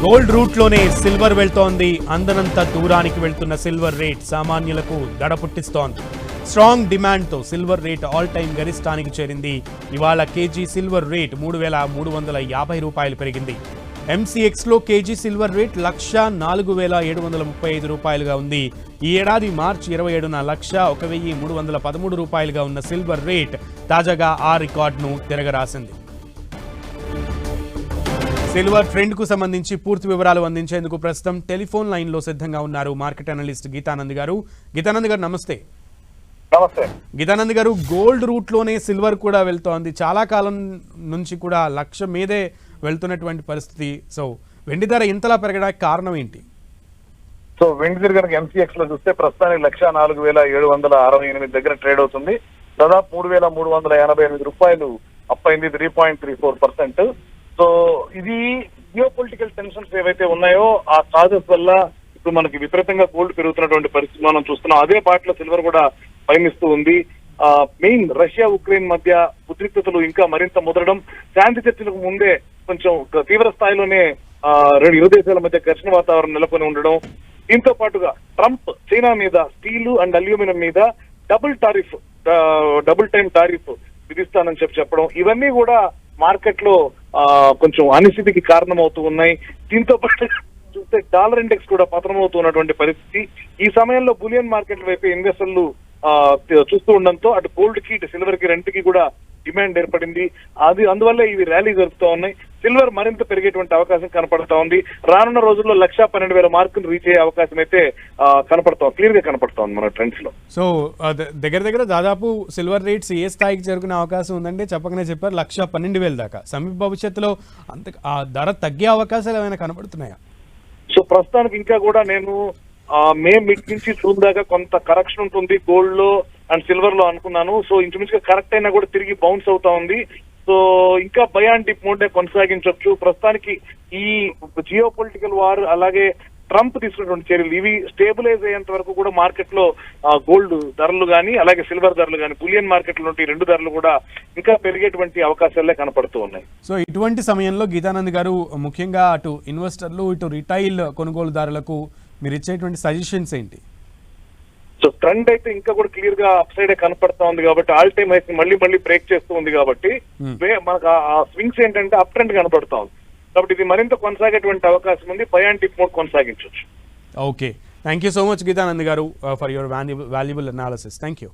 Gold రూట్లోనే silver వెళ్తోంది. అందనంత దూరానికి వెళ్తున్న సిల్వర్ రేట్ సామాన్యులకు దడ పుట్టిస్తోంది. స్ట్రాంగ్ డిమాండ్తో సిల్వర్ రేట్ ఆల్ టైమ్ గరిష్టానికి చేరింది. ఇవాళ కేజీ సిల్వర్ రేట్ 3,350 రూపాయలు పెరిగింది. ఎంసీఎక్స్లో కేజీ సిల్వర్ రేట్ 1,04,735 రూపాయలుగా ఉంది. ఈ ఏడాది మార్చి 27న 1,01,313 రూపాయలుగా ఉన్న సిల్వర్ రేట్ తాజాగా ఆ రికార్డును తిరగరాసింది. సిల్వర్ ట్రెండ్ కు సంబంధించి పూర్తి వివరాలు అందించేందుకు ప్రస్తుతం టెలిఫోన్ లైన్ లో సిద్ధంగా ఉన్నారు మార్కెట్ అనలిస్ట్ గీతానంద్ గారు. గీతానంద్ గారు నమస్తే. నమస్తే గీతానంద్ గారు, గోల్డ్ రూట్ లోనే సిల్వర్ కూడా వెళ్తోంది. చాలా కాలం నుంచి కూడా 1,00,000 మీదే వెళ్తున్నటువంటి పరిస్థితి. సో వెండి ధర ఇంతలా పెరగడానికి కారణం ఏంటి? సో వెండి ధర కనుక ఎంసీఎక్స్ లో చూస్తే ప్రస్తుతానికి 1,04,768 దగ్గర ట్రేడ్ అవుతుంది. దాదాపు 3,388 రూపాయలు అప్ అయింది, 3.34%. సో ఇది జియోపొలిటికల్ టెన్షన్స్ ఏవైతే ఉన్నాయో ఆ కాజెస్ వల్ల ఇప్పుడు మనకి విపరీతంగా గోల్డ్ పెరుగుతున్నటువంటి పరిస్థితి మనం చూస్తున్నాం. అదే బాటలో సిల్వర్ కూడా పయనిస్తూ ఉంది. మెయిన్ రష్యా ఉక్రెయిన్ మధ్య ఉద్రిక్తతలు ఇంకా మరింత ముదరడం, శాంతి చర్చలకు ముందే కొంచెం తీవ్ర స్థాయిలోనే ఇరు దేశాల మధ్య ఘర్షణ వాతావరణం నెలకొని ఉండడం, దీంతో పాటుగా ట్రంప్ చైనా మీద స్టీలు అండ్ అల్యూమినియం మీద డబుల్ టైం టారిఫ్ విధిస్తానని చెప్పడం, ఇవన్నీ కూడా మార్కెట్ లో కొంచెం అనిశ్చితికి కారణమవుతూ ఉన్నాయి. దీంతో పాటు చూస్తే డాలర్ ఇండెక్స్ కూడా పతనమవుతున్నటువంటి పరిస్థితి. ఈ సమయంలో బులియన్ మార్కెట్ వైపు ఇన్వెస్టర్లు చూస్తూ ఉండడంతో అటు గోల్డ్ కి ఇటు సిల్వర్ కి రెంట్కి కూడా డిమాండ్ ఏర్పడింది. అందువల్ల ఇవి ర్యాలీ జరుపుతూ ఉన్నాయి. సిల్వర్ మరింత పెరిగేటువంటి అవకాశం కనపడతా ఉంది. రానున్న రోజుల్లో 1,12,000 మార్కులు రీచ్ అయ్యే అవకాశం అయితే క్లియర్ గా కనపడతా ఉంది మన ట్రెండ్స్ లో. సో దగ్గర దాదాపు సిల్వర్ రేట్స్ ఏ స్థాయికి చేరుకునే అవకాశం ఉందంటే చెప్పకనే చెప్పారు 1,12,000 దాకా. సమీప భవిష్యత్తులో అంత ఆ ధర తగ్గే అవకాశాలు ఏమైనా కనపడుతున్నాయా? సో ప్రస్తుతానికి ఇంకా కూడా నేను మే మిడ్ నుంచి జూన్ దాకా కొంత కరెక్షన్ ఉంటుంది గోల్డ్ లో అండ్ సిల్వర్ లో అనుకున్నాను. సో ఇంచుమించుగా కరెక్ట్ అయినా కూడా తిరిగి బౌన్స్ అవుతా ఉంది. సో ఇంకా బై అండ్ డిప్ మోడ్ కొనసాగించవచ్చు. ప్రస్తుతానికి ఈ జియో పొలిటికల్ వార్ అలాగే ట్రంప్ తీసుకున్నటువంటి చర్యలు ఇవి స్టేబులైజ్ అయ్యేంత వరకు కూడా మార్కెట్ లో గోల్డ్ ధరలు కానీ అలాగే సిల్వర్ ధరలు కానీ బులియన్ మార్కెట్ లో రెండు ధరలు కూడా ఇంకా పెరిగేటువంటి అవకాశాలే కనపడుతూ ఉన్నాయి. సో ఇటువంటి సమయంలో గీతానంద్ గారు, ముఖ్యంగా అటు ఇన్వెస్టర్లు ఇటు రిటైల్ కొనుగోలుదారులకు మీరు ఇచ్చేటువంటి సజెషన్స్ ఏంటి? సో ట్రెండ్ అయితే ఇంకా కూడా క్లియర్ గా అప్ సైడ్ కనపడతా ఉంది కాబట్టి ఆల్ టైమ్ హైస్ మళ్ళీ బ్రేక్ చేస్తూ ఉంది కాబట్టి మనకు ఆ స్వింగ్స్ ఏంటంటే అప్ ట్రెండ్ కనపడతా ఉంది కాబట్టి ఇది మరింత కొనసాగేటువంటి అవకాశం ఉంది. బై అండ్ డిప్ మోడ్ కొనసాగించవచ్చు. Okay, thank you so much Geethanand గారు for your valuable analysis. Thank you.